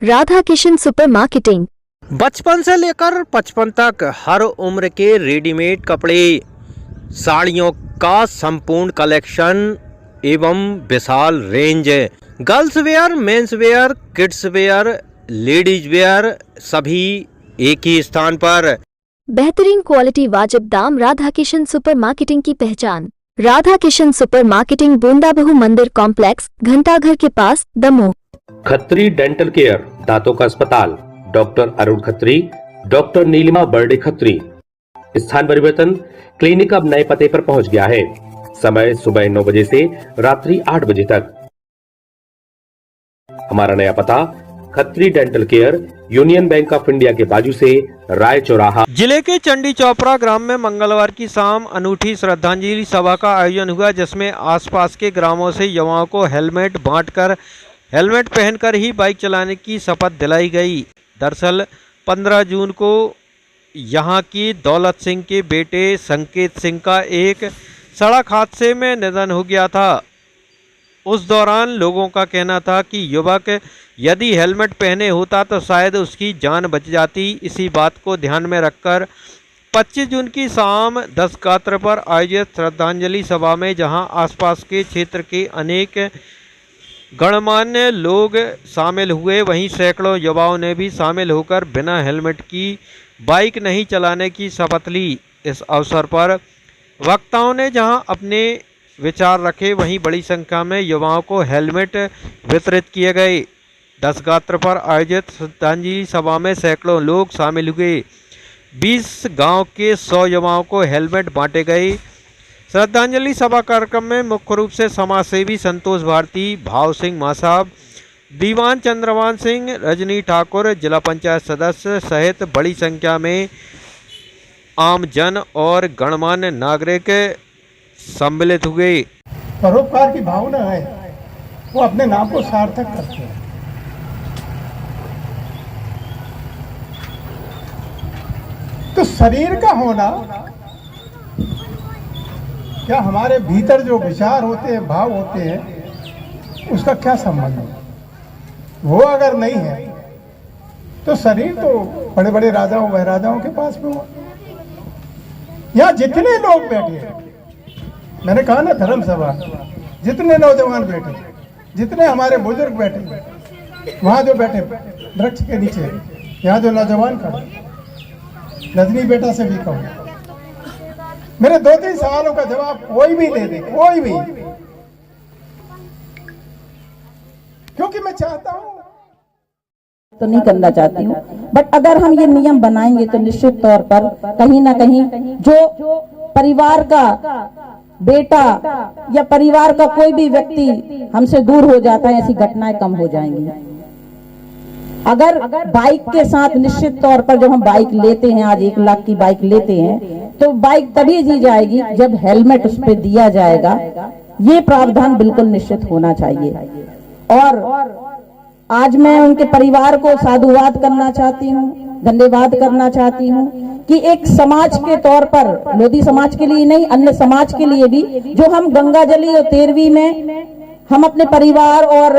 Radha Kishan super marketing. बचपन से लेकर 55 तक हर उम्र के रेडीमेड कपड़े, साड़ियों का संपूर्ण कलेक्शन एवं विशाल range. Girls wear, men's wear, kids wear, ladies wear सभी एक ही स्थान पर। बेहतरीन क्वालिटी, वाजिब दाम। राधा किशन सुपर मार्केटिंग की पहचान। राधा किशन सुपर मार्केटिंग, बूंदाबहू मंदिर कॉम्प्लेक्स, घंटाघर के पास, दमोह। खत्री डेंटल केयर, दांतों का अस्पताल, डॉक्टर अरुण खत्री, डॉक्टर नीलिमा बर्डे खत्री। स्थान परिवर्तन, क्लिनिक अब नए पते पर पहुंच गया है। समय सुबह 9 बजे से रात्रि 8 बजे तक। हमारा नया पता, Khatri dental care, union bank of India के बाजू से, राय चौराहा। जिले के चंडी चौपड़ा ग्राम में मंगलवार की शाम अनूठी श्रद्धांजलि सभा का आयोजन हुआ, जिसमें आसपास के ग्रामों से युवाओं को हेलमेट बांटकर हेलमेट पहनकर ही बाइक चलाने की शपथ दिलाई गई। दरअसल 15 जून को यहां की दौलत सिंह के बेटे संकेत सिंह का एक सड़क हादसे में निधन हो गया था। उस दौरान लोगों का कहना था कि युवक यदि हेलमेट पहने होता तो शायद उसकी जान बच जाती। इसी बात को ध्यान में रखकर 25 जून की शाम 10 गात्र पर आयोजित श्रद्धांजलि सभा में जहां आसपास के क्षेत्र के अनेक गणमान्य लोग शामिल हुए, वहीं सैकड़ों युवाओं ने भी शामिल होकर बिना हेलमेट की बाइक नहीं चलाने की शपथ ली। इस अवसर पर वक्ताओं ने जहां अपने विचार रखे, वहीं बड़ी संख्या में युवाओं को हेलमेट वितरित किए गए। 10 गात्र पर आयोजित श्रद्धांजलि सभा में सैकड़ों लोग शामिल हुए। 20 गांव के 100 युवाओं को हेलमेट बांटे गए। श्रद्धांजलि सभा कार्यक्रम में मुख्य रूप से समाज सेवी संतोष भारती, भाव सिंह मासाब, दीवान चंद्रवान सिंह, रजनी ठाकुर, जिला पंचायत सदस्य सहित बड़ी संख्या में आम जन और गणमान्य नागरिक सम्मिलित हुए। परोपकार की भावना है, वो अपने नाम को सार्थक करते हैं। तो शरीर का होना, क्या हमारे भीतर जो विचार होते हैं, भाव होते हैं, उसका क्या संबंध है? वो अगर नहीं है तो शरीर तो बड़े बड़े राजाओं महाराजाओं के पास में हो। यहाँ जितने लोग बैठे हैं, मैंने कहा ना धर्म सभा, जितने नौजवान बैठे, जितने हमारे बुजुर्ग बैठे, वहां जो बैठे वृक्ष के नीचे, यहाँ जो नौजवान खड़े, रजनी बेटा से भी कहूँ, मेरे 2-3 सवालों का जवाब कोई भी दे दे, कोई भी, क्योंकि मैं चाहता हूं तो नहीं करना चाहती हूँ, बट अगर हम ये नियम बनाएंगे तो निश्चित तौर पर कहीं ना कहीं जो परिवार का बेटा या परिवार का कोई भी व्यक्ति हमसे दूर हो जाता है, ऐसी घटनाएं कम हो जाएंगी। अगर बाइक के साथ निश्चित तौर पर जब हम बाइक लेते हैं, आज 1 लाख की बाइक लेते हैं, तो बाइक तभी दी जाएगी जब हेलमेट उस पर दिया जाएगा। ये प्रावधान बिल्कुल निश्चित होना चाहिए। और आज मैं उनके परिवार को साधुवाद करना चाहती हूँ, धन्यवाद करना चाहती हूँ कि एक समाज के तौर पर, लोधी समाज के लिए नहीं, अन्य समाज के लिए भी, जो हम गंगाजली और 13वीं में हम अपने परिवार और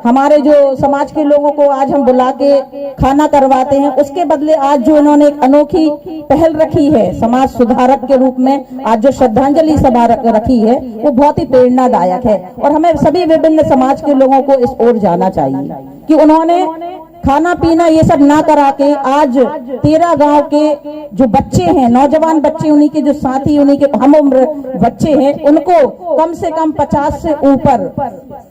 हमारे जो समाज के लोगों को आज हम बुला के खाना करवाते हैं, उसके बदले आज जो इन्होंने एक अनोखी पहल रखी है समाज सुधारक के रूप में, आज जो श्रद्धांजलि सभा रखी है, वो बहुत ही प्रेरणादायक है। और हमें सभी विभिन्न समाज के लोगों को इस ओर जाना चाहिए कि उन्होंने खाना पीना ये सब ना करा के आज 13 गांव के जो बच्चे हैं, नौजवान बच्चे, उन्हीं के जो साथी, उन्हीं के हम उम्र बच्चे हैं, उनको कम से कम 50 से ऊपर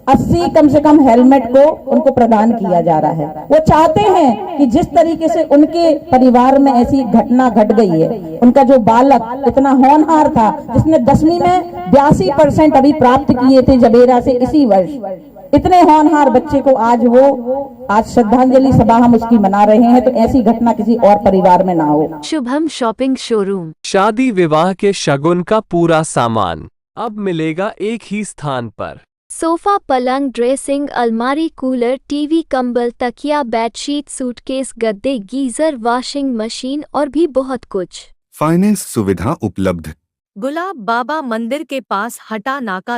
80 कम से कम हेलमेट को उनको प्रदान किया जा रहा है। वो चाहते हैं कि जिस तरीके से उनके परिवार में ऐसी घटना घट गई है, उनका जो बालक इतना होनहार था, जिसने 10वीं में 82% अभी प्राप्त किए थे जबेरा से इसी वर्ष, इतने होनहार बच्चे को आज श्रद्धांजलि सभा हम उसकी मना रहे हैं, तो ऐसी घटना किसी और परिवार में ना हो। शुभम शॉपिंग शोरूम, शादी विवाह के शगुन का पूरा सामान अब मिलेगा एक ही स्थान पर। सोफा, पलंग, ड्रेसिंग, अलमारी, कूलर, टीवी, कंबल, तकिया, बेडशीट, सूटकेस, गद्दे, गीजर, वॉशिंग मशीन और भी बहुत कुछ। फाइनेंस सुविधा उपलब्ध। गुलाब बाबा मंदिर के पास हटा नाका।